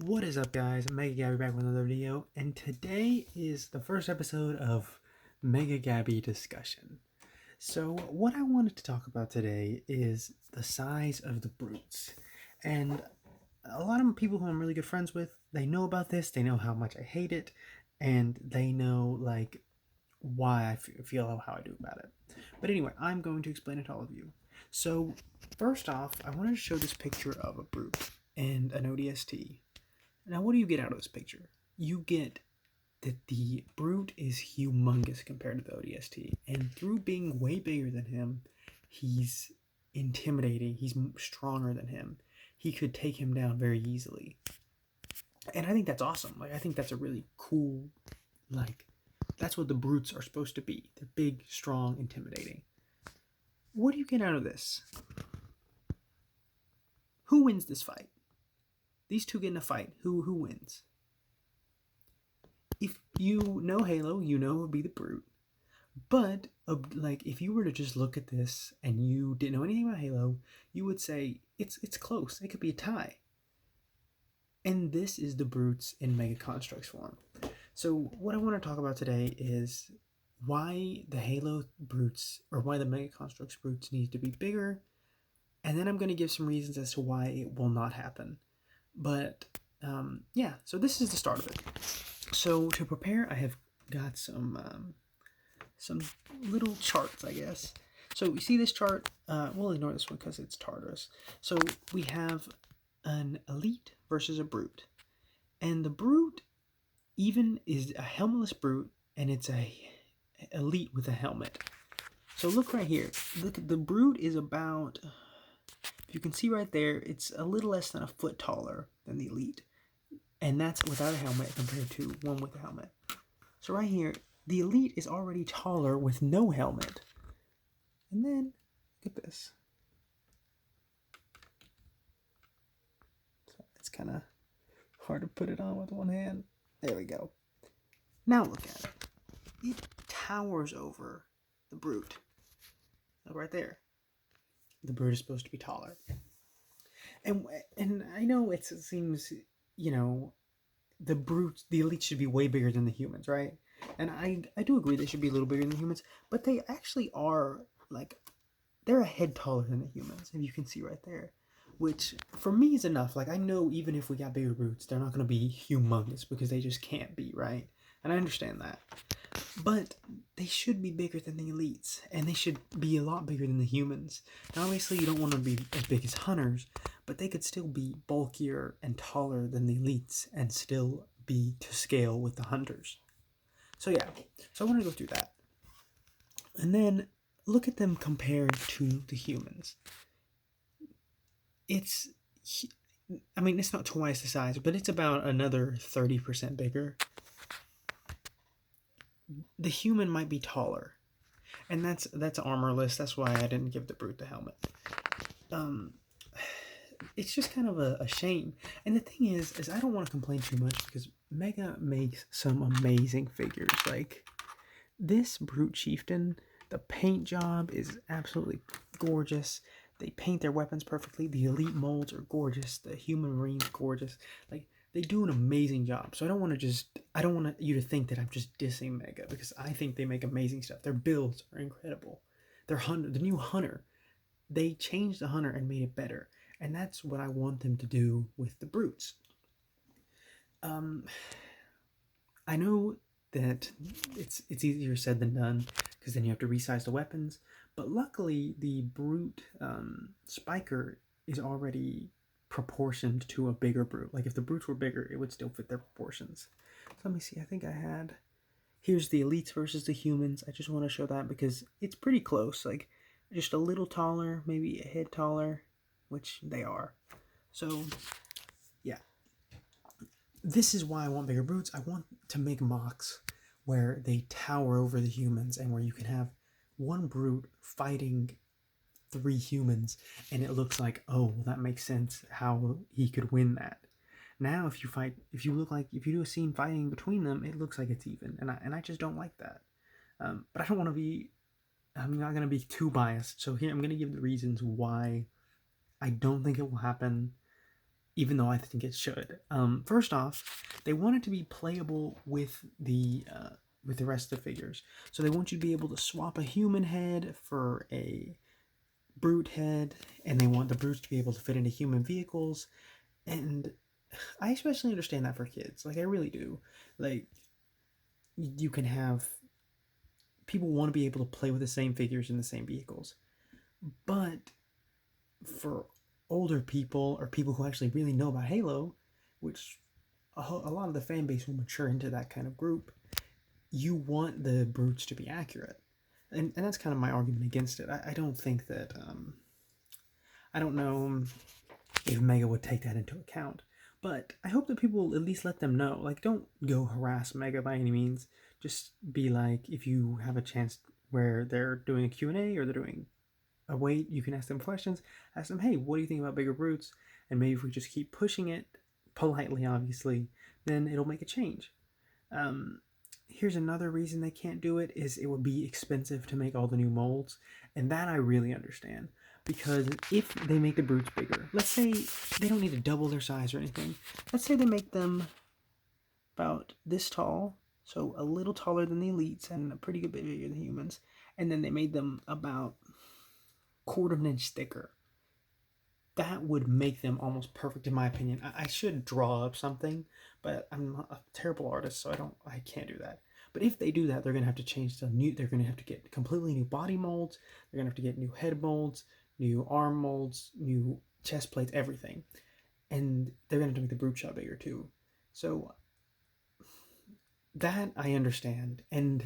What is up, guys? Mega Gabby back with another video, and today is the first episode of Mega Gabby discussion. So, what I wanted to talk about today is the size of the brutes, and a lot of people who I'm really good friends with, they know about this. They know how much I hate it, and they know why I feel how I do about it. But anyway, I'm going to explain it to all of you. So, first off, I wanted to show this picture of a brute and an ODST. Now, what do you get out of this picture? You get that the brute is humongous compared to the ODST, and through being way bigger than him, he's intimidating. He's stronger than him. He could take him down very easily, and I think that's awesome. I think that's a really cool, that's what the brutes are supposed to be. They're big, strong, intimidating. What do you get out of this? Who wins this fight? These two get in a fight. Who wins? If you know Halo, you know it would be the brute. But if you were to just look at this and you didn't know anything about Halo, you would say it's close. It could be a tie. And this is the brutes in Mega Construx form. So what I want to talk about today is why the Halo brutes, or why the Mega Construx brutes, need to be bigger. And then I'm going to give some reasons as to why it will not happen. But yeah, so this is the start of it. So to prepare, I have got some little charts, I guess. So you see this chart, we'll ignore this one because it's Tartarus. So we have an elite versus a brute. And the brute even is a helmetless brute, and it's a elite with a helmet. So look right here. Look, the brute is about, if you can see right there, it's a little less than a foot taller than the elite. And that's without a helmet compared to one with a helmet. So right here, the elite is already taller with no helmet. And then, look at this. So it's kind of hard to put it on with one hand. There we go. Now look at it. It towers over the brute. Look right there. The brute is supposed to be taller. And I know it seems, the brutes, the elite should be way bigger than the humans, right? And I do agree they should be a little bigger than the humans, but they actually are, they're a head taller than the humans, if you can see right there. Which, for me, is enough. I know even if we got bigger brutes, they're not going to be humongous, because they just can't be, right? And I understand that. But they should be bigger than the elites, and they should be a lot bigger than the humans. Now, obviously, you don't want to be as big as hunters, but they could still be bulkier and taller than the elites and still be to scale with the hunters. So yeah, so I want to go through that. And then look at them compared to the humans. It's not twice the size, but it's about another 30% bigger. The human might be taller, and that's armorless. That's why I didn't give the brute the helmet. It's just kind of a shame. And the thing is I don't want to complain too much, because Mega makes some amazing figures. This brute chieftain, the paint job is absolutely gorgeous. They paint their weapons perfectly. The elite molds are gorgeous. The human marine's gorgeous. They do an amazing job. So I don't want you to think that I'm just dissing Mega, because I think they make amazing stuff. Their builds are incredible. The new hunter, they changed the hunter and made it better. And that's what I want them to do with the brutes. I know that it's easier said than done, because then you have to resize the weapons. But luckily, the brute spiker is already proportioned to a bigger brute. If the brutes were bigger, it would still fit their proportions. So let me see. I think I had. Here's the elites versus the humans. I just want to show that because it's pretty close. Just a little taller, maybe a head taller, which they are. So, yeah. This is why I want bigger brutes. I want to make mocks where they tower over the humans, and where you can have one brute fighting 3 humans, and it looks like, oh, well, that makes sense how he could win that. Now, if you do a scene fighting between them, it looks like it's even, and I just don't like that. But I don't want to be. I'm not going to be too biased. So here I'm going to give the reasons why I don't think it will happen. even though I think it should. First off, they want it to be playable with the rest of the figures. So they want you to be able to swap a human head for a brute head, and they want the brutes to be able to fit into human vehicles. And I especially understand that for kids. Like, I really do. Like, you can have people want to be able to play with the same figures in the same vehicles. But for older people or people who actually really know about Halo, which a lot of the fan base will mature into that kind of group, you want the brutes to be accurate. And that's kind of my argument against it. I don't think that, I don't know if Mega would take that into account. But I hope that people will at least let them know. Like, don't go harass Mega by any means. Just be like, if you have a chance where they're doing a Q&A or they're doing a wait, you can ask them questions. Ask them, hey, what do you think about bigger brutes? And maybe if we just keep pushing it, politely obviously, then it'll make a change. Here's another reason they can't do it, is it would be expensive to make all the new molds. And that I really understand. Because if they make the brutes bigger, let's say they don't need to double their size or anything. Let's say they make them about this tall, so a little taller than the elites and a pretty good bit bigger than humans. And then they made them about a quarter of an inch thicker. That would make them almost perfect in my opinion. I should draw up something, but I'm a terrible artist, so I can't do that. But if they do that, they're gonna have to change they're gonna have to get completely new body molds, they're gonna have to get new head molds, new arm molds, new chest plates, everything. And they're gonna have to make the brute shot bigger too. So that I understand. And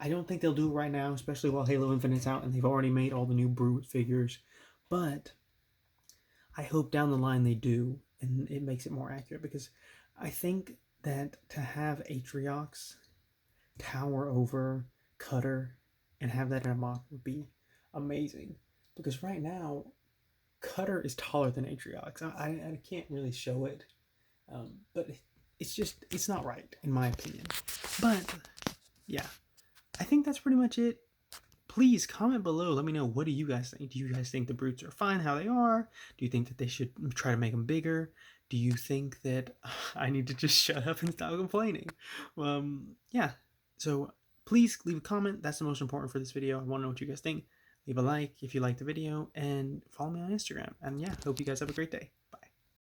I don't think they'll do it right now, especially while Halo Infinite's out and they've already made all the new brute figures. But I hope down the line they do, and it makes it more accurate, because I think that to have Atriox tower over Cutter and have that in a mock would be amazing. Because right now, Cutter is taller than Atriox. I can't really show it, but it's not right, in my opinion. But, yeah, I think that's pretty much it. Please comment below. Let me know, what do you guys think? Do you guys think the brutes are fine how they are? Do you think that they should try to make them bigger? Do you think that I need to just shut up and stop complaining? Yeah. So please leave a comment. That's the most important for this video. I want to know what you guys think. Leave a like if you like the video, and follow me on Instagram. And yeah, hope you guys have a great day.